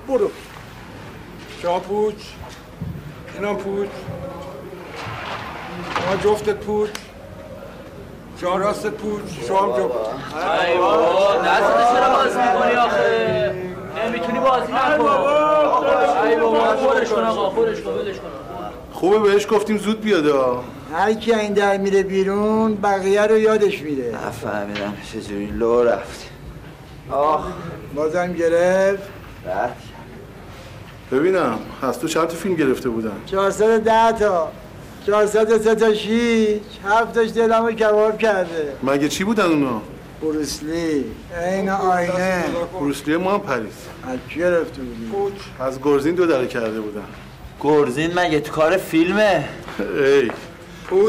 برو. شما پوچ، اینا پوچ، شما جفتت پوچ، شما راستت پوچ، شما هم جفت. ای بابا دستت چرا بازی میکنی آخه؟ نمیتونی بازی نکن. ای بابا خودش کن آقا، خودش کن، بدش کن. خوبه بهش گفتیم زود بیاده. هر کی این در میره بیرون بقیه رو یادش میره. نفهمیدم چجوری لو رفتی. بازم گرفت. رفت. ببینم از تو چند تا فیلم گرفته بودن؟ 410 تا، 403 تا شیش، 7 تاش دلمو کباب کرده. مگه چی بودن اونا؟ بروسلی، عین آینه. بروسلی ما هم پریز. از کی گرفته بودی؟ از گرزین 2 دره کرده بودن. گرزین مگه تو کار فیلمه؟ ای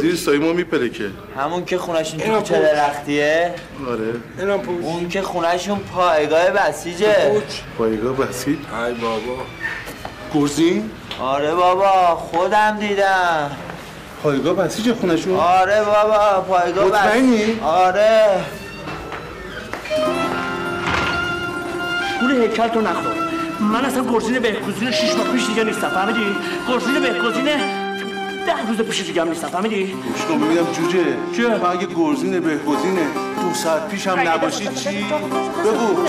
زیر سایه ما میپلکه. همون که خونشون تو کوچه درختیه؟ آره. اینم پوچ. اون که خونشون پایگاه بسیجه. پایگاه بسیج؟ ای بابا. گرزین؟ آره بابا خودم دیدم. پایگاه بسیجه خونشون؟ آره بابا پایگاه بسیج. مطمئنی؟ آره. گول هیکل تو نخور. من اصلا گرزین بهگزین 6 ماه پیش دیگه نیستم فهمیدی؟ گرزین بهگزین 10 روز پیش دیگه هم نیستم فهمیدی؟ گوش کن ببینم جوجه. چیه؟ اگه گرزین بهگزینه 2 ساعت پیش هم نباشی چی؟ بگو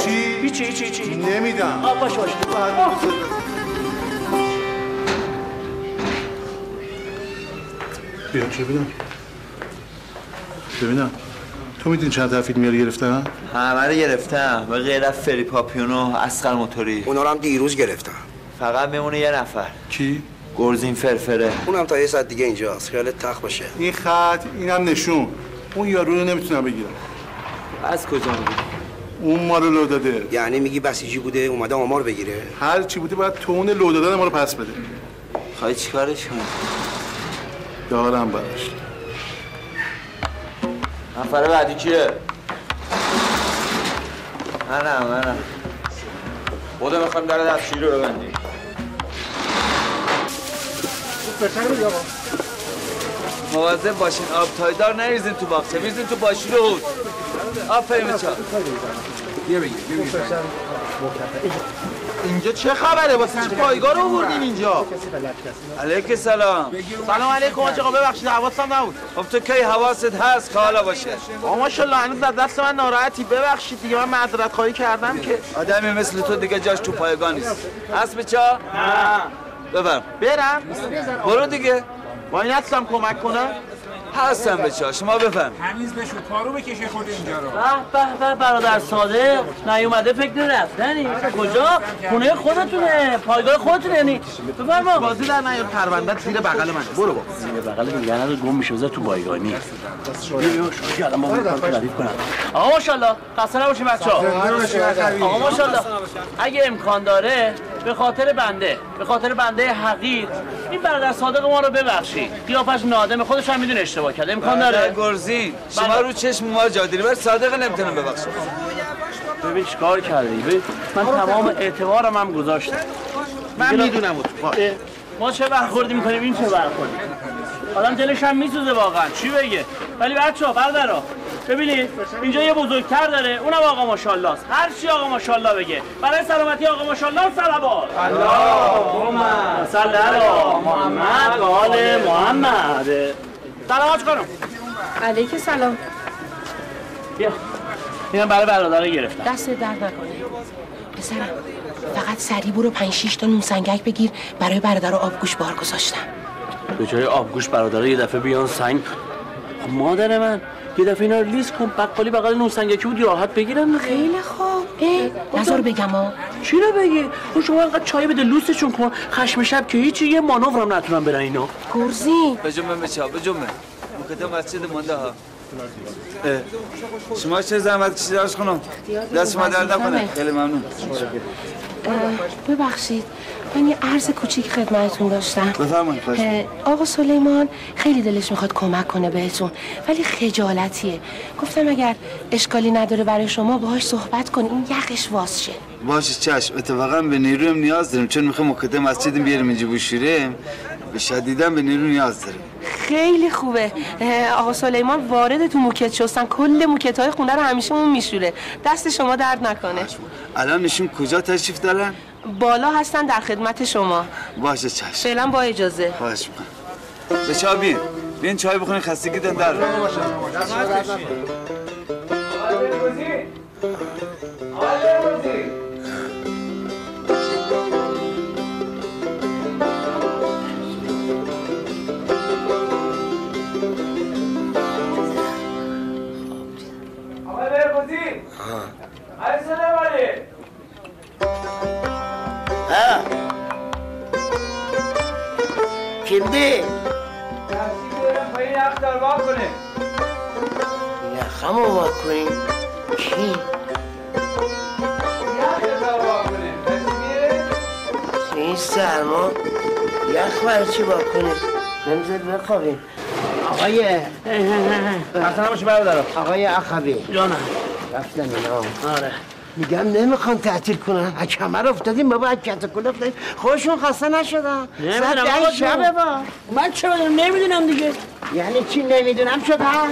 چی؟ چی؟ نمیدم. باشه. بیا چه ببینم تو میدونی چند تا فیلم گرفتن؟ همه رو گرفتم به غیر از فری پاپیون و اسقر موتوری. اونا رو هم دیروز گرفتم. فقط میمونه یه نفر. کی؟ گرزین فرفره. اونم تا 1 ساعت دیگه اینجاست. خیالت تخت باشه. این خط اینم نشون. اون یارو رو نمیتونم بگیرم. از کجا میگی؟ اون ما رو لو داده. یعنی میگی بسیجی بوده اومده آمار بگیره؟ هر چی بوده باید تون لو دادن ما رو پس بده. خواهی چیکارش کنی؟ دارم براش. نفر بعدی کیه؟ منم بوده میخوایم در دستشویی رو ببندیم. مواظب باشین آب تایدار نریزین تو باغچه، میزین تو باشی رو هود. آفرین بچه‌ها. بیا بگیر. اینجا چه خبره؟ واسه چه پایگاه رو آوردین اینجا؟ علیک سلام. سلام علیکم آقا ببخشید حواسم نبود. خب تو کی حواست هست که حالا باشه؟ ماشاءالله هنوز از دست من ناراحتی ببخشید دیگه من معذرت خواهی کردم که آدمی مثل تو دیگه جاش تو پایگاه نیست. هست بچه‌ها؟ نه. برم؟ برو دیگه. وای نستم کمک کنم؟ هستم بچه‌ها شما بفهم. تمیز بشو پارو بکشه خود اینجا رو. به برادر صادق نیومده فکر رفتنی کجا؟ خونه خودتونه پایگاه خودتونه یعنی بفرما بازی در نیار پرونده‌ت زیر بغل من برو با زیر بغل دیگه نداره گم میشه بذار تو بایگاه نیست بیا الان ما میخوام ردیف کنم آقا ماشاءالله خسته نباشید بچه‌ها آقا ماشاءالله اگه امکان داره به خاطر بنده حقیر این برادر صادق ما رو ببخشید قیافش نادمه خودش هم میدونه اشتباه کرده امکان داره گرزین شما رو چشم ما جادیری بر صادق نمیتونم ببخشم. ببین چیکار کردی ببین من تمام اعتبارم هم گذاشتم من میدونم ما چه برخوردی میکنیم این چه برخوردی آدم دلش هم میسوزه واقعا چی بگه ولی بچه‌ها برادرها ببینید اینجا یه بزرگتر داره اونم آقا ماشاءالله است هر چی آقا ماشاءالله بگه برای سلامتی آقا ماشاءالله صلوات اللهم صل علی محمد و آل محمد سلامات کنم علیک سلام بیا اینم برای برادره گرفتم دست درد نکنه پسرم فقط سریع برو 5-6 تا نون سنگک بگیر برای برادر آبگوش بار گذاشتم به جای آبگوش برادره یه دفعه بیان سنگ خب مادر من یه دفعه اینا رو لیست کن بقالی بغل نون سنگکی بود راحت بگیرن خیلی خوب نظر بگم ها چی رو بگی؟ خب شما انقدر چای بده لوستشون کن خشم شب که هیچی یه مانور هم نتونن برن اینا گرزین به جمعه مکتب مسجد مونده ها شما چه زحمت کشیدی درش خانم دست شما درد نکنه خیلی ممنون ببخشید من یه عرض کوچیک خدمتتون داشتم بفرمایید آقا سلیمان خیلی دلش میخواد کمک کنه بهتون ولی خجالتیه گفتم اگر اشکالی نداره برای شما باهاش صحبت کن این یقش واس شه باشه چشم اتفاقا به نیرویم نیاز داریم چون میخوایم مکتب مسجد بیاریم اینجا بشوریم به شدیداً به نیرو نیاز داریم. خیلی خوبه. آقا سلیمان وارد تو موکت شستن، کل موکت های خونه رو همیشه اون میشوره. دست شما درد نکنه. الان نشون کجا تشریف دارن؟ بالا هستن در خدمت شما. باشه چشم. فعلا با اجازه. خواهش میکنم. به چای بیاین چای بخورین، خستگیتون در باشه. kimdi? یخمو وا کنیم کی؟ این سرما یخ برای چی وا کنیم؟ نمیزد بخوابیم. آقای اصلا نباشه برادرم. آقای اخوی جانم. رفتن اینا. آره. میگم نمیخوان تعطیل کنن. از کمر افتادیم بابا، از کتکل افتادیم. خودشون خسته نشدن. نمیدونم ساعت 10 شبه با. من چه بدونم؟ نمیدونم دیگه. یعنی چی نمیدونم شد ها؟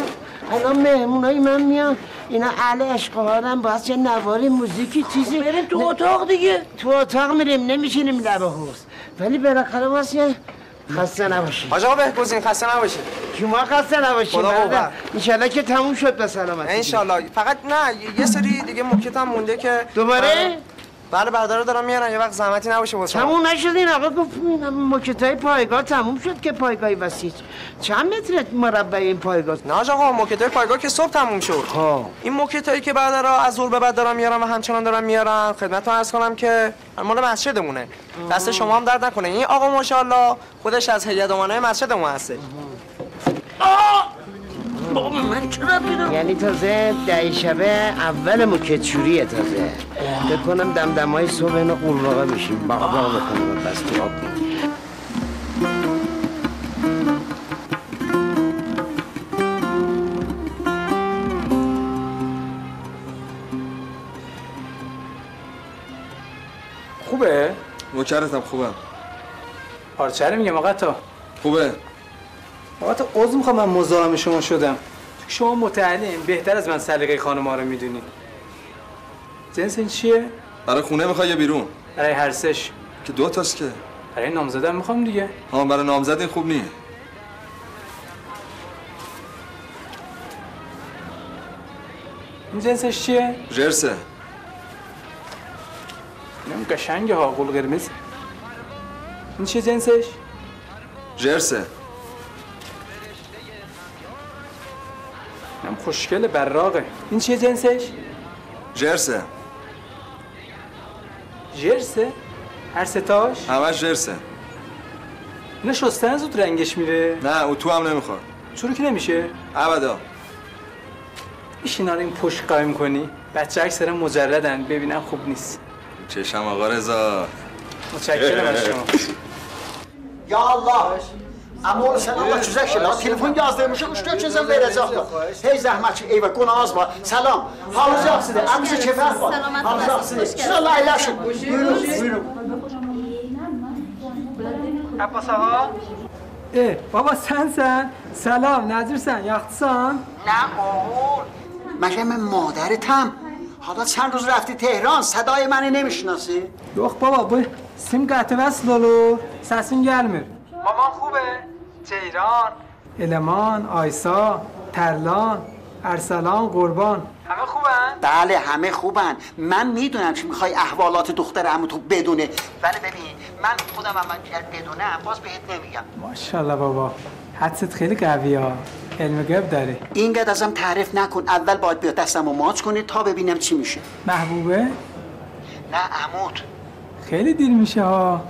الان مهمونای من میان، اینا اهل عشق هارن، باید یه نواری موزیکی چیزی بریم تو اتاق دیگه. تو اتاق میریم، نمیشینیم لب حوض. ولی بالاخره واسه خسته نباشی. حاج آقا بهگزین خسته نباشی. شما خسته نباشی. خدا قوت. انشالله که تموم شد به سلامتی. انشالله. فقط نه یه سری دیگه موکت هم مونده که دوباره؟ بله برادرها دارن میارن، یه وقت زحمتی نباشه واسه تموم نشدین آقا. گفت موکتای پایگاه تموم شد که پایگاهی وسیع. چند متر مربع این پایگاه؟ نه حاج آقا، موکتای پایگاه که صبح تموم شد. این موکتایی که برادرها از ظهر به بعد دارن میارن و همچنان دارن میارن، خدمتتون عرض کنم که مال مسجدمونه. دست شما هم درد نکنه. این آقا ماشاءالله خودش از هیئت امنای مسجدمون هسته. بابا من چرا بیدم؟ یعنی تازه 10 شبه اول موکت شوریه تازه. بکنم دمدمای صبح اینو قورباغه بشیم، باغ بکنم بس تو آب. خوبه؟ نوکرتم خوبم. پارچه رو میگم آقا تا. خوبه. آقا تا عضو میخوام، من مزاحم شما شدم. شما متعلم بهتر از من سلیقه خانم‌ها رو میدونی. جنس این چیه؟ برای خونه میخوای یا بیرون؟ برای هر سش. که دو تاست که. برای نامزدم میخوام دیگه. ها برای نامزد این خوب نیه. این جنسش چیه؟ جرسه. اینم قشنگه ها، قول قرمز. این چیه جنسش؟ جرسه. اینم خوشگله، براقه. این چیه جنسش؟ جرسه. جرسه؟ هر ستاش؟ همش جرسه. اینا شستن زود رنگش میره؟ نه او تو هم نمیخواد. چرا که نمیشه؟ ابدا. میشه اینا رو این پشت قایم کنی؟ بچه اکثرا مجردن، ببینم خوب نیست. چشم آقا رضا. متشکرم از شما. Ya Allah. Ama sen Allah güzel şeyler. Telefon yazdırmışım, üç çözüm vereceğim. Hey zahmetçi, eyvah konağız var. Selam. Halınız yapsın. Amca çefer var. Halınız yapsın. Siz Allah iyileşin. Buyurun, buyurun. عباس آقا بابا sensen. سلام نظیرسن یختسان؟ نه قربون. مگه من مادرتم. حالا چند روز رفتی تهران، صدای منو نمیشناسی؟ Yok baba bu sim qatı vəsl olur. Səsin gəlmir. مامان خوبه؟ جیران Eleman, Aysa, Tərlan, Ərsalan, Qurban. همه خوبن؟ بله همه خوبن. من میدونم که میخوای احوالات دختر عمو تو بدونه. ولی ببین من خودم هم بدونم باز بهت نمیگم. ماشاءالله بابا. حدست خیلی قویه ها. علم غیب داری. اینقدر ازم تعریف نکن. اول باید بیاد دستمو ماچ کنی تا ببینم چی میشه. محبوبه؟ نه عمود. خیلی دیر میشه ها.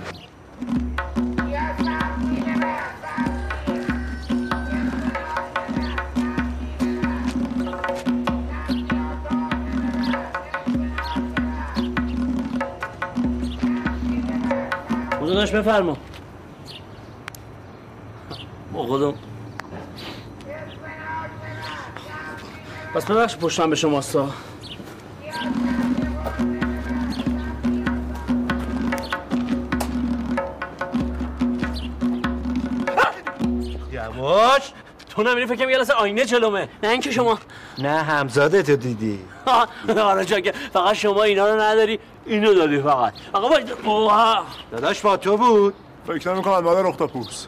داداش بفرما. کدوم؟ پس ببخش پشتم به شماستا. باش تو نمیری فکرم یه لحظه آینه جلومه نه اینکه شما نه همزاده تو دیدی آره چاکه فقط شما اینا رو نداری اینو دادی فقط آقا باید داداش با تو بود فکر نمی‌کنم مادر اختاپوس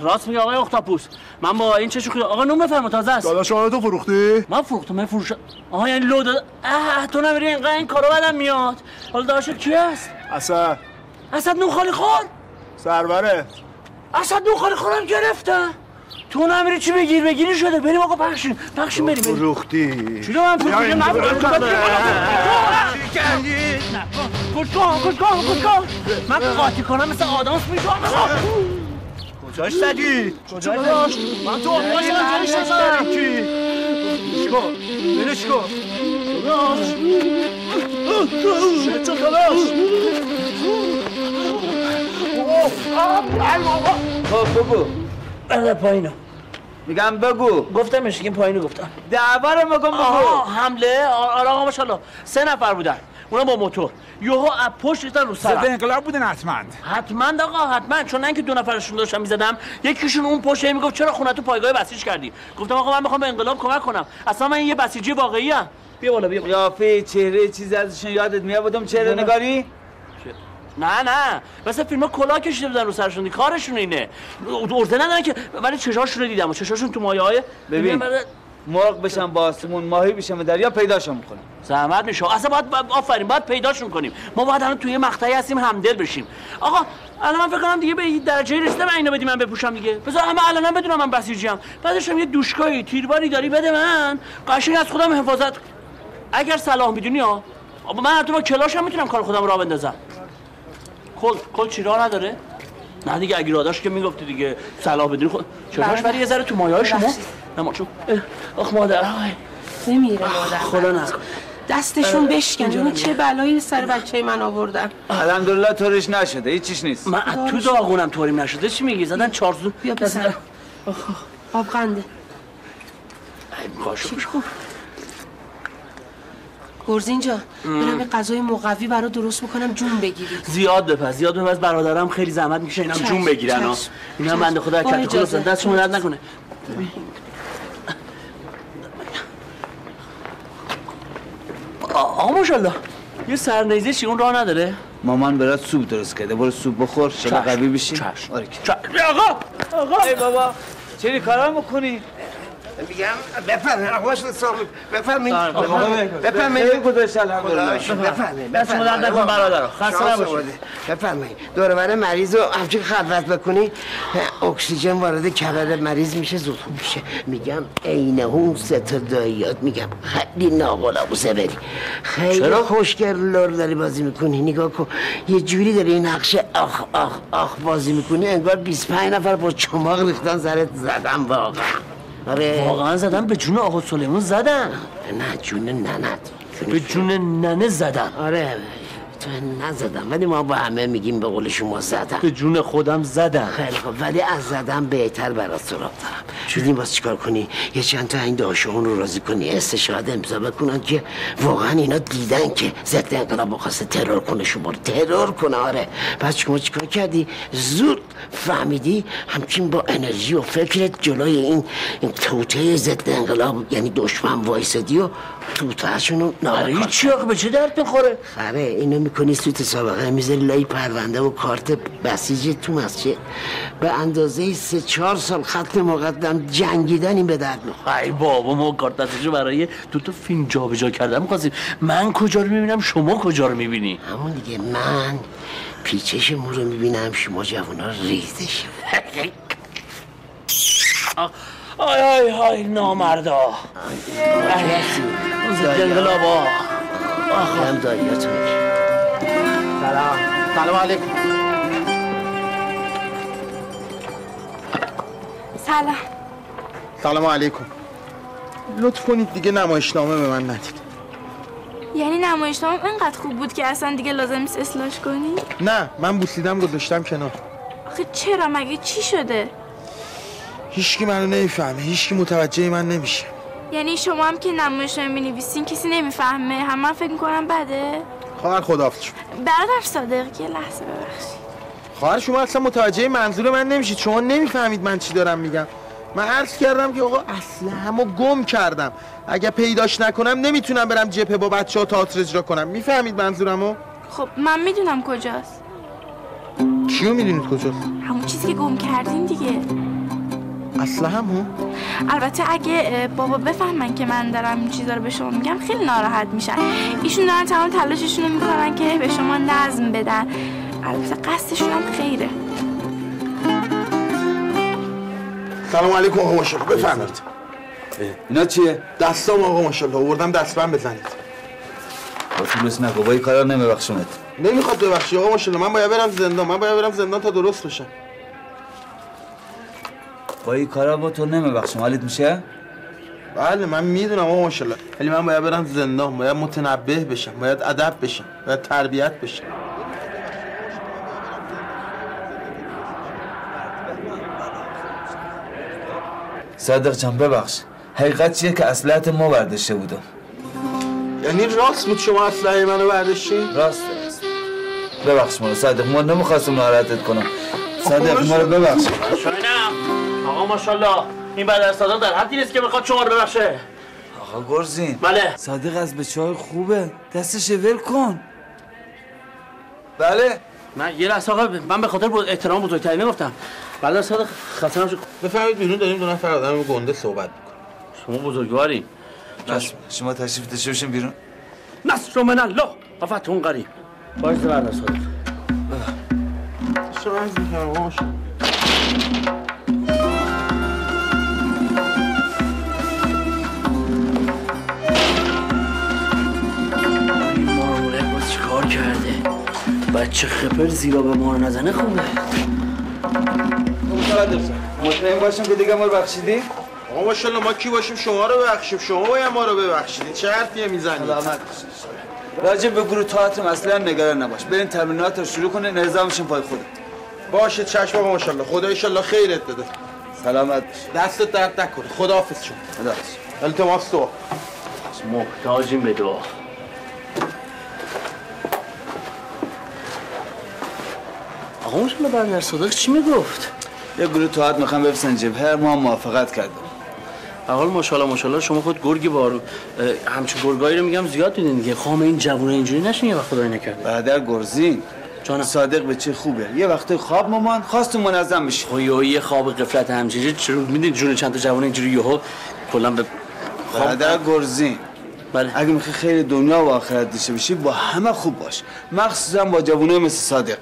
راست میگه آقای اختاپوس من با این چه شوخی آقا نون بفرما تازه است داداش تو فروختی من فروختم من فروشم آها یعنی لو داد تو نمیری اینقدر این کارو بدم میاد حالا داشت کی است اسد نون خالی خور سروره اسد نون خالی خورم گرفته تو نمیری چی بگیری شده بریم آقا پخشین بریم فروختی چی من فروختم نفروختم چی کردی کشکان من قاطی کنم مثل آدامس میشوام کجاش زدی؟ کجاش من تو آقاش نزدم کی؟ بلش کن چه خلاص خب بگو بله پایینو میگم بگو گفتمش این پایینو گفتم دعوا رو بگم بگو حمله آره آقا ماشاءالله 3 نفر بودن اونا با موتور یهو از پشت ریختن رو سرم ضد انقلاب بودن حتما آقا حتما چون نه اینکه 2 نفرشون داشتم میزدم یکیشون اون پشت میگفت چرا خونه تو پایگاه بسیج کردی گفتم آقا من میخوام به انقلاب کمک کنم اصلا من یه بسیجی واقعی ام بیا بالا بیا قیافه چهره چیزی ازشون یادت میاد بودم چهره نگاری نه مثلا فیلم‌ها کلاه کشیده بودن رو سرشون کارشون اینه ارده ندارن که ولی چشاشون رو دیدم و چشاشون تو مایه‌های ببین مرغ بشن با آسمون ماهی بشن به دریا پیداشون میکنم زحمت میشه اصلا آفرین باید پیداشون کنیم ما باید الان توی مقطعی هستیم همدل بشیم آقا الان من فکر کنم دیگه به این درجه رسیدم اینا بدی من بپوشم دیگه بذار همه الان بدونم من بسیجیم بعدش هم یه دوشکایی تیرباری داری بده من قشنگ از خودم حفاظت اگر صلاح میدونی ها من حتی با کلاشم میتونم کار خودم راه بندازم کل چیرا نداره نه دیگه اگه راداش که میگفتی دیگه صلاح بدونی خود چشاش ولی یه ذره تو مایه‌های شما نه ما چون آخ مادر نمیره مادر خدا نکنه دستشون بشکن این چه بلایی سر بچه من آوردن الحمدلله طورش نشده هیچیش نیست من تو داغونم طوریم نشده چی میگی زدن 4 بیا پسر آب قنده گرزین جان برم یه غذای مقوی برای درست میکنم جون بگیری زیاد بپز برادرم خیلی زحمت میکشه اینا جون بگیرن ها اینا بنده خدا کت خلاص دستشون درد نکنه آقا ماشاءالله یه سرنیزه چی اون راه نداره مامان برات سوپ درست کرده برو سوپ بخور شما قوی بشین آقا ای بابا چه کارا میکنی میگم بفرمایید آقا بفرمایید بفرمایید گذاشت الحمدلله بفرمایید دست درد نکن برادر خسته نباشید بفرمایید دور بر مریض رو همچین خلوت بکنی اکسیژن وارد کبد مریض میشه زود خوب میشه میگم عینه اون 3 تا داییات میگم خیلی ناقلابوسه بری خیلی خوشگل لور داری بازی میکنی نگاه کن یه جوری داری این نقشه آخ بازی میکنی انگار 25 نفر با چماق ریختن سرت زدن واقعا آره واقعا زدن به جون آقا سلیمان زدن نه جون ننت به جون ننه زدن آره تو نزدم ولی ما با همه میگیم به قول شما زدم به جون خودم زدن خیلی خوب ولی از زدم بهتر برات سراغ دارم شدیم باز چیکار کنی یه چند تا این داشون رو راضی کنی استشهاد امضا بکنن که واقعا اینا دیدن که ضد انقلاب خواسته ترور کنه شما رو ترور کنه آره پس شما چیکار کردی زود فهمیدی همچین با انرژی و فکرت جلوی این توته ضد انقلاب یعنی دشمن وایسادی و توتهشونو آره چی آخه به چه درد میخوره آره اینو میکنی سوت سابقه میذاری لای پرونده و کارت بسیج تو مسجد به اندازه 3-4 سال خط مقدم جنگیدن این به درد میخوره ای بابا ما کارت بسیجو برای تو فیلم جابجا کردن می‌خواستیم من کجا رو میبینم شما کجا رو میبینی همون دیگه من پیچش مو رو میبینم شما جوونا ریزش آی نامردا انقلابا هم داییاتون سلام علیکم سلام علیکم لطف کنید دیگه نمایشنامه به من ندید یعنی نمایشنامه اینقدر خوب بود که اصلا دیگه لازم نیست اصلاحش کنی؟ نه من بوسیدم گذاشتم کنار آخه چرا مگه چی شده؟ هیچکی منو نمیفهمه هیچکی متوجه من نمیشه یعنی شما هم که نمایشنامه می‌نویسین کسی نمیفهمه همه فکر می‌کنن بده؟ خواهر خداحافظ برادر صادق یه لحظه ببخشید خواهر شما اصلا متوجه منظور من نمیشید شما نمیفهمید من چی دارم میگم من عرض کردم که آقا اسلحه‌مو گم کردم، اگه پیداش نکنم نمیتونم برم جبهه با بچه‌ها تئاتر اجرا کنم. میفهمید منظورمو؟ خب من میدونم کجاست. چیو میدونید کجاست؟ همون چیزی که گم کردین دیگه. اسلحه‌مو؟ البته اگه بابا بفهمن که من دارم این چیزا رو به شما میگم خیلی ناراحت میشن. ایشون دارن تمام تلاششون رو میکنن که به شما نظم بدن. البته قصدشون هم خیره. سلام علیکم آقا ماشاءالله، بفرمایید. اینا چیه؟ دستام آقا ماشاءالله، آوردم دستبند بزنید. طولش نکن، با این کارا نمیبخشمت. نمیخواد ببخشی آقا ماشاءالله، من باید برم زندان تا درست بشم. با این کارا با تو نمیبخشم، حالیت میشه؟ بله من میدونم آقا ماشاءالله، ولی من باید برم زندان، باید متنبه بشم، باید ادب بشم، باید تربیت بشم. صادق جان ببخش، حقیقت چیه که اسلحت ما برداشته بودم. یعنی راست بود شما اسلحه منو برداشتین؟ راست. ببخش ما صادق، ما نمیخواستم ناراحتت کنم. صادق ما رو ببخش. شاینم آقا ماشاءالله، این برادر صادق در حدی نیست که بخواد شما رو ببخشه. آقا گرزین. بله. صادق از بچه‌های خوبه، دستش ول کن. بله. من یه لحظه آقا، من به خاطر احترام بزرگترین نگفتم. برادر صادق خسته نباشید. بفرمایید بیرون، داریم دو نفر آدم گنده صحبت می‌کنیم. شما بزرگواری. شما تشریف داشته باشین بیرون. نصر من الله و فتح قریب. باشه برادر صادق. شما عرض می‌کنم آقا ماشاءالله. چیکار کرده؟ بچه خپر زیرا به ما رو نزنه خوبه. مطمئن باشم که دیگه ما رو بخشیدی؟ آقا ماشاءالله ما کی باشیم شما رو ببخشیم؟ شما باید ما رو ببخشید. چه حرفیه میزنید؟ سلامت راجع به گروه تئاتر اصلا نگران نباش. برین تمرینات رو شروع کنین، نظامشون پای خودت. باشه چشم آقا ماشاءالله. خدا ان شاءالله خیرت بده. سلامت باش. دستت درد نکنه. خداحافظ شما. خداحافظ. التماس تو. محتاجیم به دعا. آقا ماشاءالله برادر صادق چی میگفت؟ یه گروه تئاتر میخوام بفرستن جبهه، ما موافقت کردم. حال ماشاءالله شما خود گرگی بارو همچون گرگایی رو میگم زیاد دیدین دیگه. خام این جوونه اینجوری نشین یه وقت خدای نکرده. برادر گرزین جانم صادق به چه خوبه. یه وقت خواب مامان خواست منظم بشه. خب یه خواب غفلت همینجوری چرا میدین جون چند تا جوونه اینجوری یهو کلا به برادر گرزین. بله. اگه میخوای خیر دنیا و آخرت داشته باشی با همه خوب باش، مخصوصا با جوونه مثل صادق.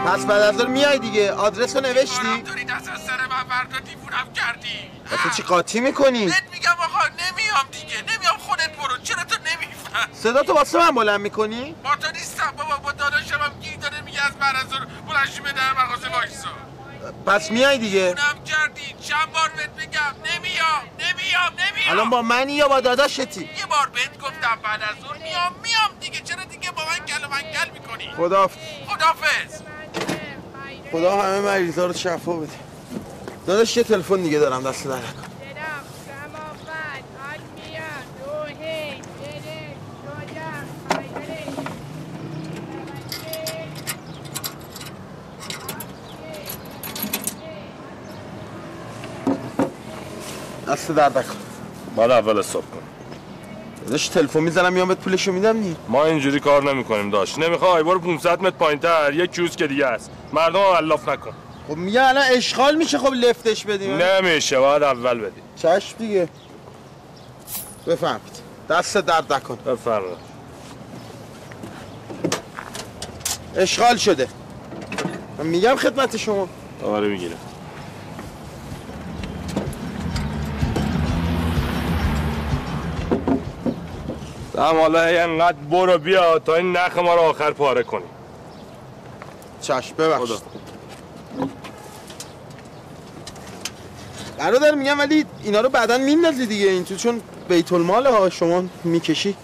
پس بعد از اون میای دیگه. آدرس رو نوشتی؟ داری دست از سر من بردا دیوونم کردی. واسه چی قاطی میکنی؟ بهت میگم آقا نمیام دیگه. نمیام خودت برو. چرا تو نمیفهم؟ صدا تو واسه من بلند میکنی؟ با تو نیستم بابا، با داداشم هم گیر داره میگه از بعد از اون بلنشی به در مغازه وایسا. پس میای دیگه. اونم کردی. چند بار بهت بگم نمیام. الان با منی یا با داداشتی؟ یه بار بهت گفتم بعد از اون میام دیگه. چرا دیگه با من گل و منگل میکنی؟ خداحافظ. خدا همه مریضا رو شفا بده. داداش یه تلفن دیگه دارم، دست در نکن. دست در نکن. بعد اول صبح کن. داداش تلفن میزنم میام بهت پولشو میدم نی. ما اینجوری کار نمی‌کنیم داش. نمیخوای برو 500 متر پایین‌تر یه کیوسک که دیگه است. مردم رو علاف نکن. خب میگه الان اشغال میشه، خب لفتش بدیم. نمیشه، باید اول بدی. چشم دیگه. بفهمید. دست درد نکن. بفرمایید. اشغال شده. من میگم خدمت شما. آره میگیره. حالا اینقدر برو بیا تا این نخ ما رو آخر پاره کنی. چشم ببخشید. برادر میگم ولی اینا رو بعداً میندازی دیگه این تو، چون بیت المال ها شما میکشی.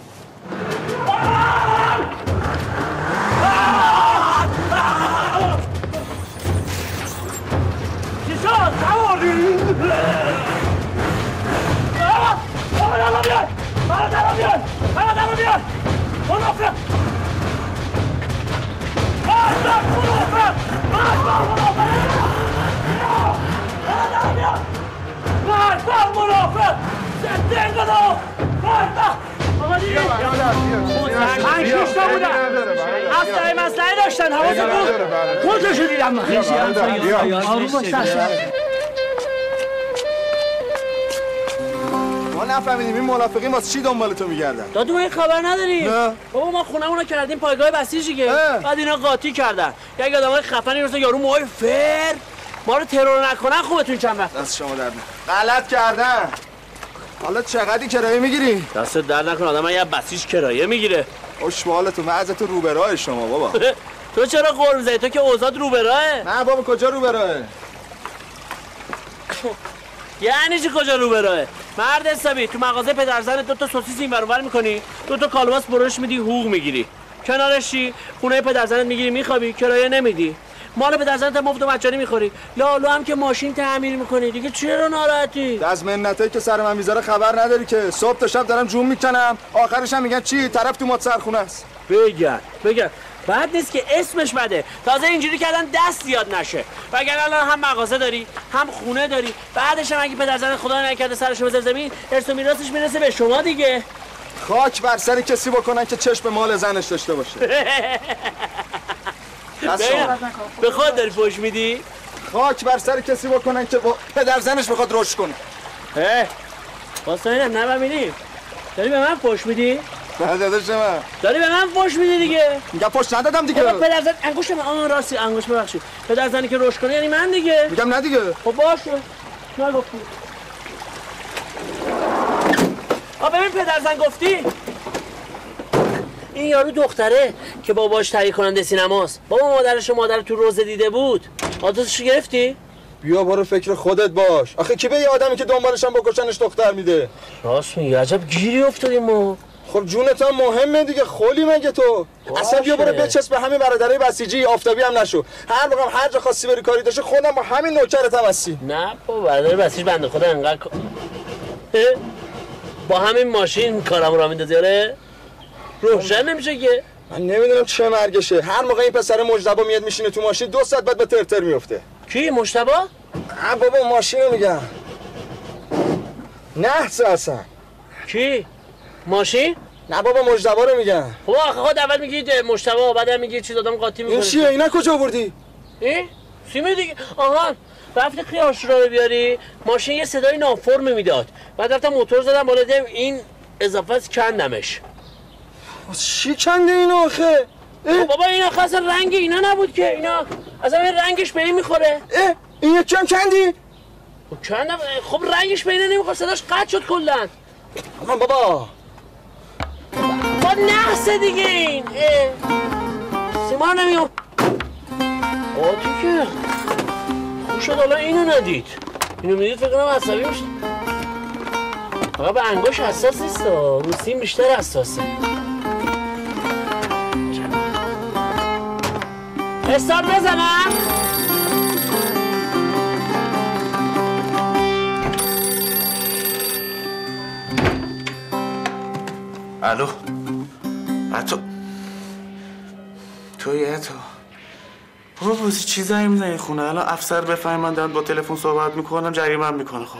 اصلا مسئله داشتن حواظت بود کجاشو دیدم من آروم باش ما نفهمیدیم این منافقین واسه چی دنبال تو میگردن؟ دادو ما این خبر نداریم؟ نه بابا ما خونمونو کردیم پایگاه بسیج دیگه بعد اینا قاطی کردن یک آدمای خفنی مثل یارو موهای فر ما رو ترور نکنن خوبتون چند وقت دست شما درد غلط کردن حالا چقدری کرایه میگیری؟ دست درد نکن آدم یه بسیج کرایه میگیره خوشحالتون من ازت رو به راه شما بابا تو چرا قرب زدی؟ تو که اوضاعت رو به راهه نه بابا کجا رو به راهه؟ یعنی چی کجا رو به راهه؟ مرد حسابی تو مغازه پدرزن 2 تا سوسیس این ور اون ور میکنی 2 تا کالباس برش میدی حقوق میگیری کنارش چی؟ خونه پدرزنت میگیری میخوابی کرایه نمیدی مال پدرزنت مفت و مجانی میخوری لالو هم که ماشین تعمیر میکنی دیگه چرا ناراحتی؟ از منتایی که سر من میذاره خبر نداری که صبح تا شب دارم جون میکنم آخرش هم میگن چی طرف تو مات سرخونه است بگن بعد نیست که اسمش بده تازه اینجوری کردن دست زیاد نشه وگرنه الان هم مغازه داری هم خونه داری بعدش هم اگه پدرزن خدا نکرده سرشو بذاره زمین ارث و میراثش میرسه به شما دیگه خاک بر سر کسی بکنن که چشم به مال زنش داشته باشه به خود داری فوش میدی؟ خاک بر سر کسی بکنن که پدر زنش بخواد رشد کنه واسه اینم نبینیم داری به من فوش میدی؟ نه داداش من داری به من فوش میدی دیگه میگم فوش ندادم دیگه پدرزن انگوش من راستی انگوش ببخشید پدرزنی که رشد کنه یعنی من دیگه میگم نه دیگه خب باشه نگفتی ببین پدرزن گفتی این یارو دختره که باباش تهیه کننده سینماست بابا مادرش و مادر تو روزه دیده بود آدرسشو گرفتی؟ بیا برو فکر خودت باش آخه کی به یه آدمی که دنبالشم بکشنش دختر میده راست میگی عجب گیری افتادیم ما خب جونت هم مهمه دیگه خلی مگه تو اصلا بیا برو بچسب به همین برادرای بسیجی آفتابی هم نشو هر موقع هر جا خواستی بری کاری داشته خودم با همین نوکرتم هستی نه بابا برادر بسیج بنده خدا انقدر با همین ماشین کارم را میندازی آره روشن نمیشه که من نمیدونم چه مرگشه هر موقع این پسر مجتبی میاد میشینه تو ماشین 2 ساعت بعد به ترتر میفته کی مجتبی؟ بابا ماشینو میگم نه اصلا کی؟ ماشین؟ نه بابا مجتبی رو میگم بابا خود اول میگید مجتبی بعدم میگی چیز آدم قاطی میکنه این چیه اینا کجا آوردی؟ این؟ سیمی دیگه آها رفتی خیارشورا رو بیاری ماشین یه صدای نافرمی میداد بعد رفتم موتور زدم بالا دیدم این اضافه است کندمش چی کنده اینو آخه؟ بابا این آخه اصلا رنگ اینا نبود که اینا اصلا این رنگش به این میخوره این یکی هم کندی؟ کندم خب رنگش به اینه نمیخوره صداش قطع شد کلن بابا با نحسه دیگه این سیما نمیون آتی که خوب شد حالا اینو ندید اینو میدید فکر کنم عصبی میشه فقط به انگوش حساس نیست رو سیم بیشتر حساسه استارت بزنم الو تویه تو بابا بازی چی زنگ میزنی خونه الان افسر بفهمی من دارم با تلفن صحبت میکنم جریمه میکنه خب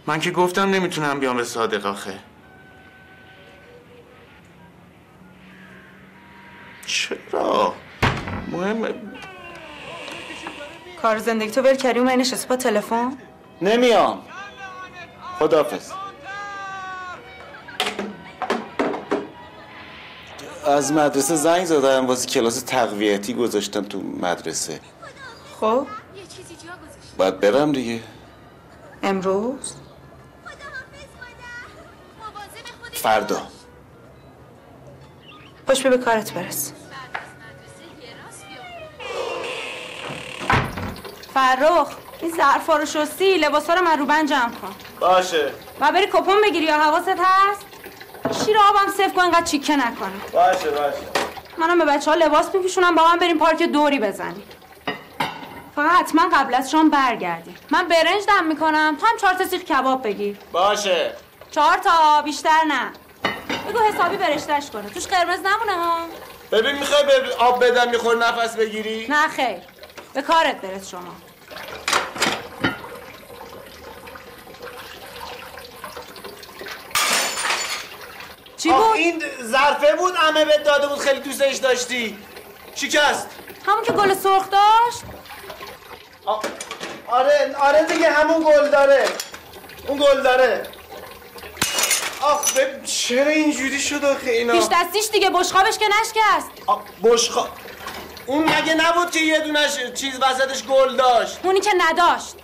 من که گفتم نمیتونم بیام به صادق آخه چرا؟ مهمه کار زندگی تو ول کردی و نشستی با تلفن؟ نمیام خداحافظ از مدرسه زنگ زدم واسه کلاس تقویتی گذاشتم تو مدرسه خب باید برم دیگه امروز؟ فردا باش به کارت برس فرخ این ظرفا رو شستی لباسا رو من رو بند جمع کن باشه و بری کپون بگیری یا حواست هست شیر آبم صفر کن انقدر چیکه نکنه باشه منم به بچه ها لباس میپوشونم با هم بریم پارک دوری بزنیم فقط حتما قبل از شام برگردیم من برنج دم میکنم تو هم 4 تا سیخ کباب بگیر باشه 4 تا بیشتر نه بگو حسابی برشتش کنه توش قرمز نمونه ها. ببین میخوای به آب بدم میخور نفس بگیری؟ نه خیر به کارت برس شما. چی بود؟ این ظرفه بود عمه بهت داده بود خیلی دوستش داشتی. شکست. همون که گل سرخ داشت؟ آره دیگه همون گل داره. اون گل داره. چرا اینجوری شد آخه اینا؟ پیش دستیش دیگه بشقابش که نشکست. بشقاب اون مگه نبود که یه دونش چیز وسطش گل داشت؟ اونی که نداشت.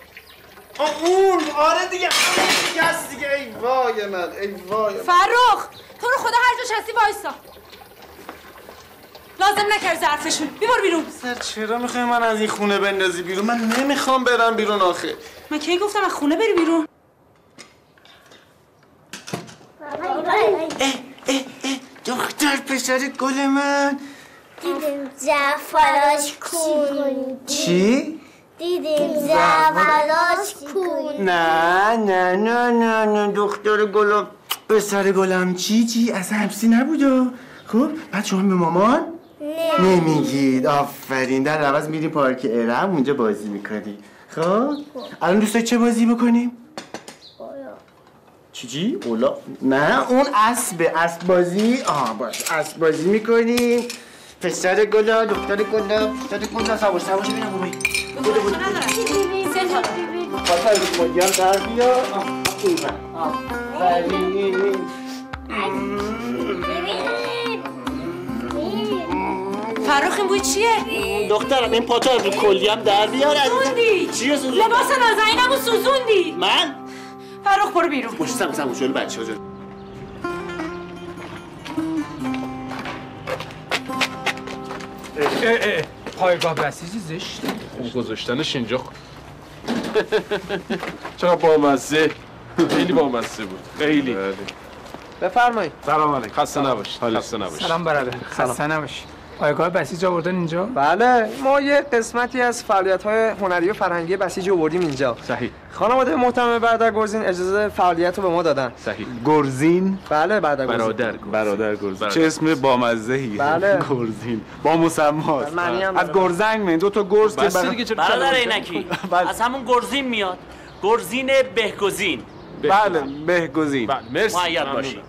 اون آره دیگه شکست دیگه. ای وای من ای وای من. فرخ تو رو خدا هر جا هستی وایسا. لازم نکرد ظرفشون بیبر بیرون. چرا میخوای من از این خونه بندازی بیرون؟ من نمیخوام برم بیرون آخه. من کی گفتم از خونه بری بیرون؟ دختر پسر گل من دیدیم زعفراش کن. چی؟ دیدیم زعفراش کن. نه دختر گلم پسر گلم چی از همسی نبودا. خب بعد شما به مامان نمیگید. آفرین در عوض میری پارک ارم اونجا بازی میکنی. خب الان دوست داری چه بازی بکنیم؟ چی؟ اولا؟ نه اون اسب بازی. باش اسب بازی میکنیم. پسر گلا دختر گلا سواش ببینم بومی. بوده خاطر بودیم در بیا. فرخ این بوی چیه؟ دخترم این پاتو رو کلیم در بیار. سوزوندی. چیه سوزوندی؟ لباس نازنینمو سوزوندی. من؟ فرخ برو بیرون. پشت سمو جلو بچه‌ها جلو. پایگاه بسیجی زشته. گذاشتنش اینجا چقدر بامزه. خیلی بامزه بود. خیلی. بفرمایید. سلام علیکم. خسته نباشید. خسته نباشید. سلام برادر. خسته نباشید. پایگاه بسیج آوردن اینجا؟ بله ما یه قسمتی از فعالیت‌های هنری و فرهنگی بسیج آوردیم اینجا. صحیح. خانواده محترم برادر گرزین اجازه فعالیت رو به ما دادن. صحیح. گرزین؟ بله برادر گرزین. چه اسم بامزه‌ای. بله. گرزین. با مسماست. از گرزنگ میاد دو تا گرز که برادر عینکی از همون گرزین میاد. گرزین بهگزین. بله بهگزین. بله مرسی. معید باشی.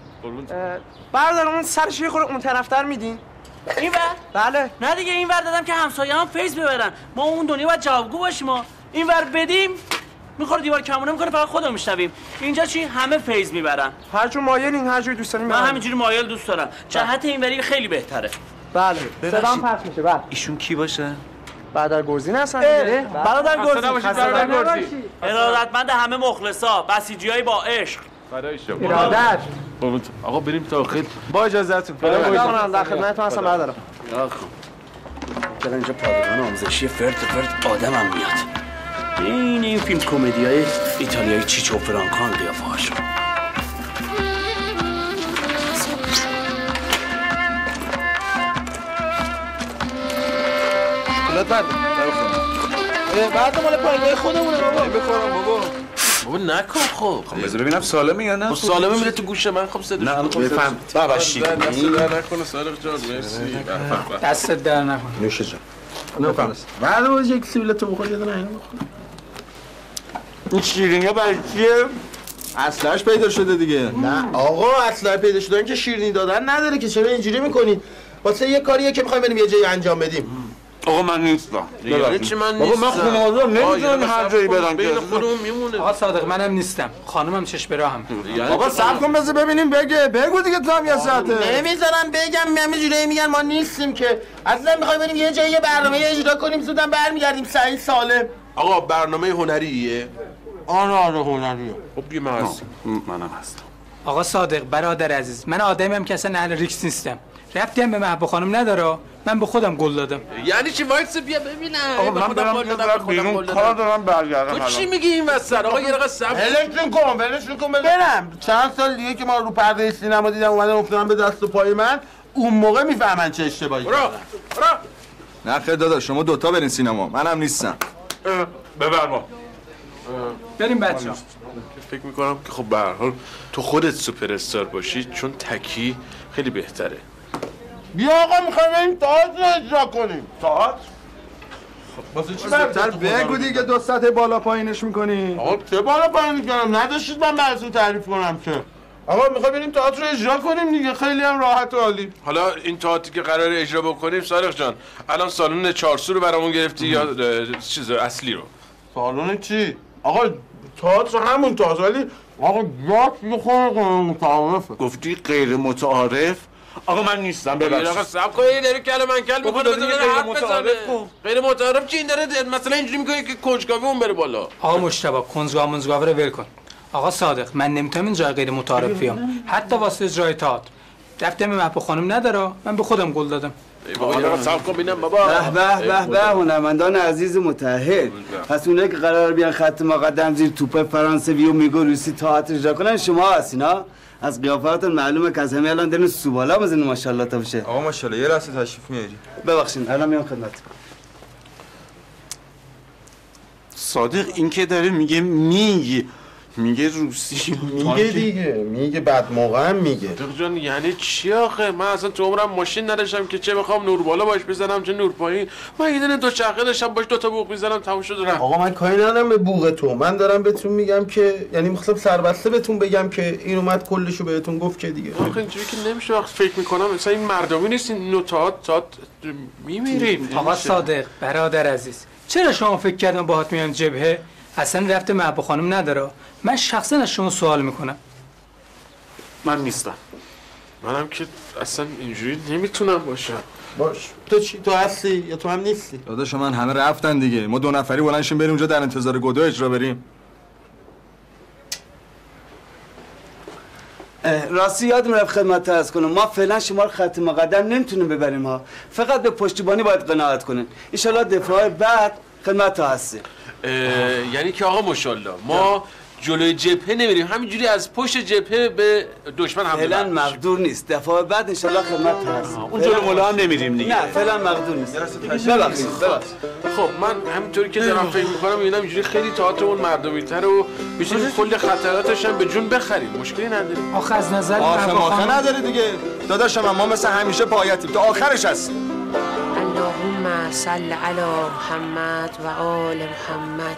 برادر اون سرش یه خورده اون طرفتر میدین؟ این ور؟ بله. نه دیگه این ور دادم که همسایه هم فیض ببرن. ما اون دنیا باید جوابگو باشیم. ما این ور بدیم میخوره دیوار کمونه میکنه فقط خودمون میشنویم. اینجا چی همه فیض میبرن. هر جور مایلین هر جوری دوست دارین. من همینجوری مایل دوست دارم. جهت این وری خیلی بهتره. بله. صدام پخش میشه. بله. ایشون کی باشه؟ برادر گرزین هستن دیگه. برادر گرزین. برادر گرزین. ارادتمند همه مخلصا، بسیجیای با عشق. برای شما. برادر. آقا بریم داخل. با اجازهتون. در خدمتتون هستم برادرم. چرا اینجا پادگان آموزشی فرد آدمم میاد. این فیلم کمدیای ایتالیایی چیچو فرانکان قیافه‌هاشو. شکلات بعد مال پایگاه خودمونه بابا. بخورم بابا. بابا نکن خب. بذار ببینم سالمه یا نه. سالمه میره تو گوش من. خب صداش. نه بفهم. بابا شیرینی. دست در نکنه صادق جان. مرسی. دستت در نکن. نوش جان. نفهم. بعد از یک سیبیلتو بخور یه دونه اینو بخور. این شیرینی برای چیه؟ اصلاش پیدا شده دیگه. نه آقا اصلا پیدا شده که شیرینی دادن نداره که. چرا اینجوری میکنید؟ واسه یه کاریه که میخوایم بریم یه جایی انجام بدیم. آقا من نیستم. یعنی چی من نیستم؟ بابا من خونواده‌ام نمیذارم هر جایی برم که خودمون میمونه. آقا صادق منم نیستم. خانومم چش به راهم. بابا صبر کن بذار ببینیم بگو دیگه تو هم یه ساعته. نمیذارم بگم همینجوری میگن ما نیستیم که. اصلا میخوایم بریم یه جایی برنامه اجرا کنیم زودم برمیگردیم سعید سالم. آقا برنامه هنریه؟ آره هنریه. خب دیگه من هستم. منم هستم. آقا صادق برادر عزیز من آدمیم که اصلا اهل ریکس نیستم. ربطی هم به محبوب خانم نداره. من به خودم گل دادم. یعنی چی وایس بیا ببینم. آقا من برم بیرون کار دارم برگردم. تو چی میگی این وسط؟ آقا یه دقیقه صبر ولشون کن برم. چند سال دیگه که ما رو پرده سینما دیدم اومدن افتادن به دست و پای من اون موقع میفهمن چه اشتباهی برو. نه خیر داداش شما دوتا برین سینما منم نیستم. ببر ما. بریم بچه‌ها. فکر میکنم که خب به هر حال تو خودت سوپر استار باشی، چون تکی خیلی بهتره. بیا آقا میخوایم این تئاتر رو اجرا کنیم. تئاتر؟ واسه چی برتر بگو دیگه دو سطح بالا پایینش میکنی؟ آقا چه بالا پایین میکنم؟ نداشتید من براتون تعریف کنم که. آقا میخوای بریم تئاتر رو اجرا کنیم دیگه، خیلی هم راحت و عالی. حالا این تئاتری که قراره اجرا بکنیم صادق جان، الان سالن 4 سو رو برامون گرفتی یا چیز اصلی رو؟ سالن چی؟ آقا تئاتر همون تئاتر، ولی آقا جات میخوره غیر متعارفه. گفتی غیر متعارف؟ آقا من نیستم ببخشید. آقا صبر کن، داره کله من کل میکنه بذار حرف بزنه. غیر متعارف چی؟ این داره مثلا اینجوری میکنه که کنجکاوی اون بره بالا. آقا مجتبی کنجکاوی رو ول کن. آقا صادق من نمیتونم این جای غیر متعارف بیام، حتی واسه اجرای تئاتر. دفترم محبوب خانم نداره، من به خودم قول دادم. بابا صبر کن ببینم بابا. به هنرمندان عزیز متحد. پس اونایی که قرار بیان خط مقدم زیر توپ فرانسوی و میگو روسی تئاتر اجرا کنن شما هستین ها؟ از قیافتون معلومه که از همه الان دارین سوبالا بزنین ماشاءالله تا بشه. آقا ماشاءالله یه لحظه تشریف میاری. ببخشید الان میام خدمت. صادق این که داره میگه روسی میگه دیگه، میگه بعد موقع هم میگه. صادق جان یعنی چی آخه؟ من اصلا تو عمرم ماشین نداشتم که چه بخوام نور بالا باش بزنم چه نور پایین. من یه دونه دوچرخه داشتم باش 2 تا بوق میزنم تموم شد رفت. آقا من کاری ندارم به بوق تو، من دارم بهتون میگم که یعنی میخواستم سربسته بهتون بگم که این اومد کلشو بهتون گفت که دیگه. آخه اینجوری که نمیشه. وقت فکر میکنم مثلا این مردمی نیست، این نوتات میمیریم. آقا صادق برادر عزیز، چرا شما فکر کردن باهات میان جبهه؟ اصلا رفت محبوب خانم نداره. من شخصا از شما سوال میکنم. من نیستم. منم که اصلا اینجوری نمیتونم باشم. باش. تو چی؟ تو هستی یا تو هم نیستی؟ داداش من همه رفتن دیگه. ما 2 نفری بلند شیم بریم اونجا در انتظار گودو اجرا بریم. راستی یادم رفت خدمت عرض کنم، ما فعلا شما رو خط مقدم نمیتونیم ببریم ها. فقط به پشتیبانی باید قناعت کنین. ان شاءالله دفاع بعد خدمت هستی. یعنی که آقا ماشاءالله ما جلوی جبهه نمیریم، همینجوری از پشت جبهه به دشمن حمله فعلا مقدور نیست. دفعه بعد ان شاءالله خدمت هست. اون جلو مولا هم نمیریم دیگه. نه فعلا مقدور نیست. ببخشید. خب من همینطوری که دارم فکر می‌کنم میبینم اینجوری خیلی تئاترمون مردمی‌تر و می‌تونیم کل خطراتش هم به جون بخریم. مشکلی نداریم. آخه از نظر آخه نداره دیگه. داداشم ما مثل همیشه پایتیم تا آخرش هستیم. اللهم صل علی محمد و آل محمد.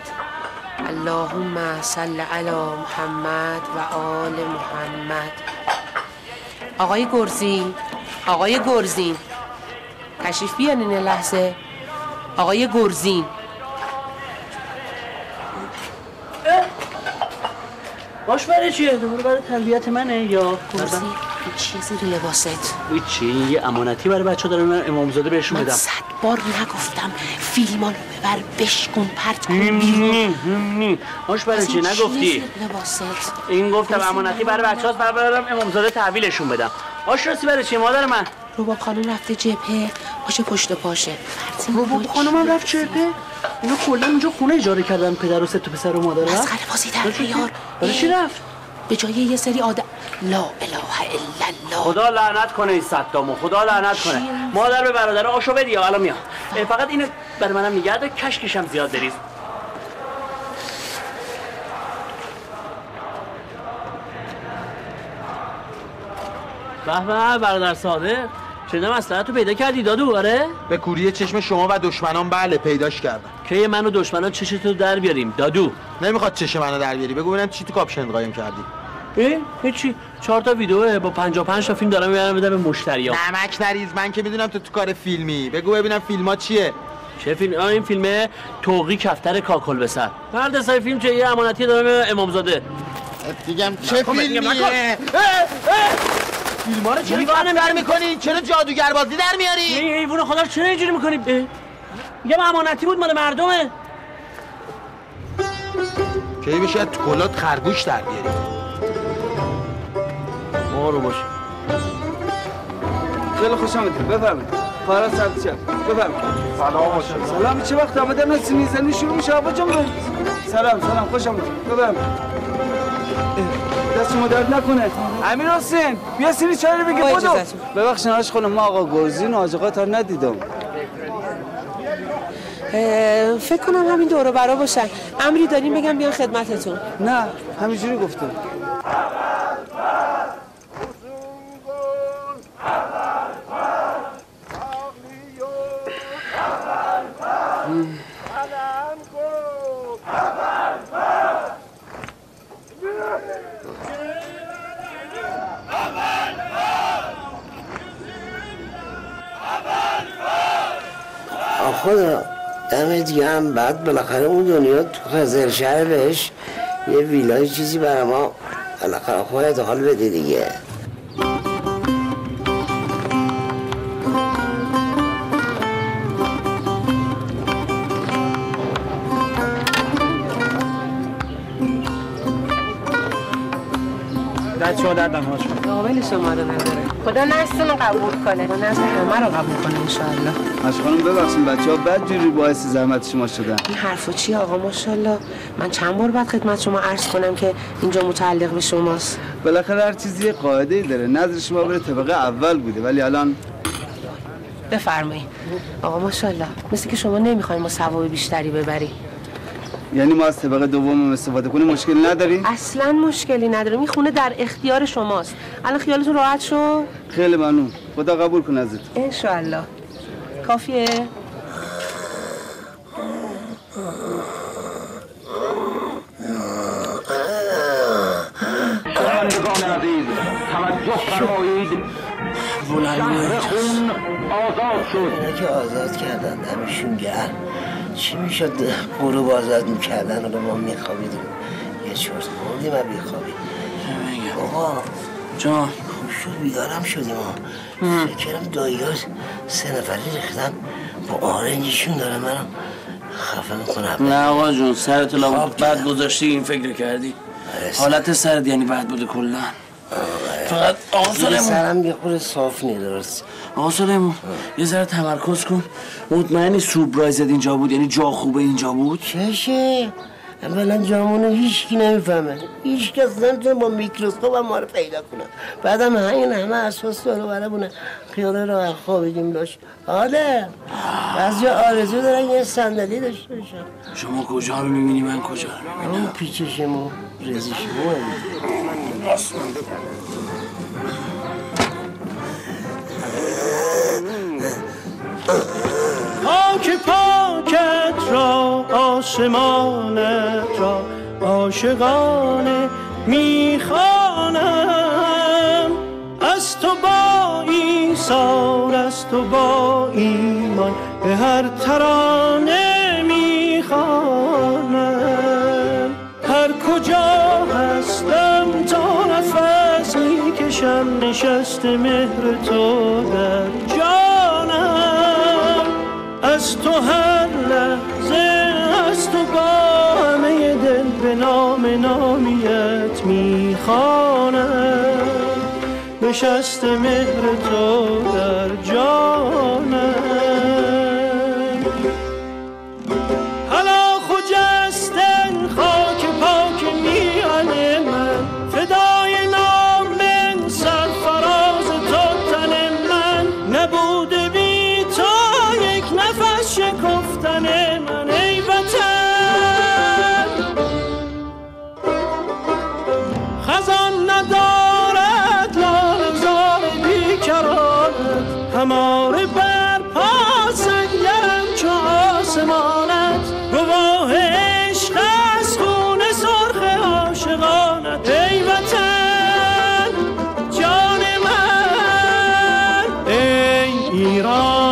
اللهم صل علی محمد و آل محمد. آقای گرزین تشریف بیارین این لحظه. آقای گرزین باش برای چیه؟ دوباره برای تربیت منه یا گرزین این چیزی رو لباست؟ این چی؟ یه امانتی برای بچه دارم من امامزاده بهشون بدم. من 100 بار نگفتم فیلما رو ببر بشکن پرت کن بیرون. باش برای چی نگفتی؟ این گفتم امانتی برای بچه‌هاست برام امامزاده تحویلشون بدم. باش راستی برای چی مادر من؟ رباب خانم رفته جبهه، باشه پشت پاشه. رباب خانمم رفت جبهه؟ اینا کلا اونجا خونه اجاره کردن پدر و 3 تا پسر و مادر رفت؟ مسخره بازی در بیار. برای چی رفت؟ به جای یه سری آدم لا اله الا الله. خدا لعنت کنه این صدامو، خدا لعنت کنه. مادر به برادر آشو بدی الان میام. فقط اینو برای منم نگه دار، کشکشم زیاد بریز. به به برادر صادق، چه مصلحتو پیدا کردی دادو؟ آره؟ به کوری چشم شما و دشمنان بله پیداش کردم. کی من و دشمنان چشتو در بیاریم دادو؟ نمیخواد چش منو در بیاری، بگو ببینم چی تو کاپشن قایم کردی. هیچی 4 تا ویدیو با 55 تا فیلم دارم میارم بدم به مشتریام. نمک نریز، من که میدونم تو کار فیلمی. بگو ببینم فیلم‌ها چیه؟ چه فیلم؟ این فیلمه توقی کفتر کاکل به سر. مرد سای فیلم چه یه امانتی دارم امامزاده. دیگه چه فیلمیه؟ فیلم‌ها رو چرا در می‌کنی؟ چرا جادوگر بازی در میاری؟ این حیوان خدا چرا اینجوری می‌کنی؟ میگم امانتی بود مال مردمه. کی بشه تو کلات خرگوش در بیاری؟ برو باش. خیلی خوش آمدید. بفرمایید. خواهران سبزی بفرمایید. سلام چه وقت آمدن از میزنی شروع میشه آقا جان؟ سلام خوش آمدید. بفرمایید. دست شما درد نکنه. امیر حسین بیا سینی چای رو بگیر بدو. ببخشید آقا خانم ما آقا گرزین و آقا تا ندیدم. فکر کنم همین دور و برا باشن. امری داریم بگم بیان خدمتتون؟ نه همینجوری گفتم. خدا دمت گرم. بعد بالاخره اون دنیا تو خزر شهر بهش یه ویلای چیزی برای ما بالاخره خودت حال بده دیگه. شما در دمهاشون قابل شما رو نداره. خدا نستون رو قبول کنه، خدا نست همه رو قبول کنه انشاءالله. از خانم ببخشید بچه‌ها بدجوری باعث زحمت شما شدن. این حرفا چیه آقا؟ ماشاءالله من چند بار بعد خدمت شما عرض کنم که اینجا متعلق به شماست. بالاخره هر چیزی یه قاعده‌ای داره. نظر شما بره طبقه اول بوده ولی الان بفرمایید. آقا ماشاءالله مثل که شما نمیخوایم ما ثواب بیشتری ببریم. یعنی ما از طبقه دوم استفاده کنیم مشکلی نداری؟ اصلا مشکلی نداره. این خونه در اختیار شماست. الان خیالتون راحت شو؟ خیلی ممنون. خدا قبول کنه ازت. انشالله. کافیه؟ شنوندگان عزیز توجه فرمایید. شهر خون آزاد شد. اینا که آزاد کردن دمشون گرم. چی میشد غروب آزاد میکردن و ما میخوابیدیم یه چرت بردیم و بیخوابیم. آقا جان خوب شد بیدارم شدیم ها. فکرم دایی‌ها 3 نفری ریختن با آرنجشون داره منو خفه میکنم. نه آقا جون سرت لابد بد گذاشتی این فکر کردی. حالت سرت یعنی بد بوده کلا. فقط آقا سلیمون سرم یه خورده صاف نیست درست. آقا سلیمون یه ذره تمرکز کن. مطمئنی سورپرایزت اینجا بود؟ یعنی جا خوبه اینجا بود؟ چشه؟ اولا جامونو هیچکی نمیفهمه. هیچ کس نمیتونه با میکروسکوپ هم ما رو پیدا کنه. بعدم همه اساس داره برای بونه خیال راه خوابیدیم داشت. آده بعضی آرزو دارن یه صندلی داشته باشم. شما کجا رو میبینی من کجا رو میبینم؟ اون پیچشمو رزشمو خاک پاکت را آسمانت را عاشقانه میخوانم. از تو با ایثار از تو با ایمان به هر ترانه میخوانم. هر کجا هستم تا نفس میکشم نشست مهر تو در جانم. از تو هر لحظه از تو با همه دل به نام نامیت میخوانم. نشست مهر تو در جانم. حالا خجستن خاک پاک میان من فدای نام من سرفراز تو تن من نبوده بی تو یک نفس شکفتن من ای وطن. خزان ندارد لاله زار بیکرانت هماره بر پا سنگرم چو آسمانت. گواه عشق از خون سرخ عاشقانت ای وطن جان من ای ایران.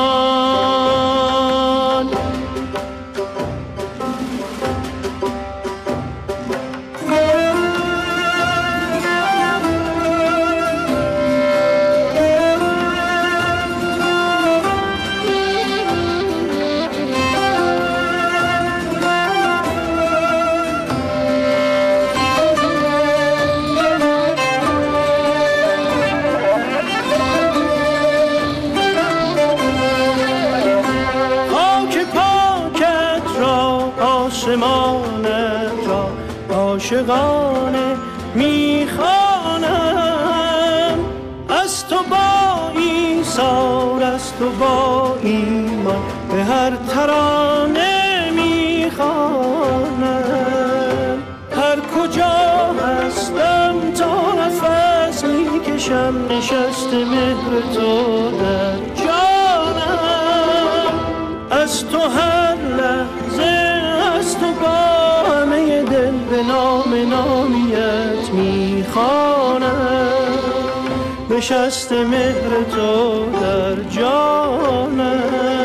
آسمانت را عاشقانه میخوانم. از تو با ایثار از تو با ایمان به هر ترانه پیشم نشست مهر تو در جانم، از تو هر لحظه از تو با همه دل به نام نامیت میخوانم، نشست مهر تو در جانم.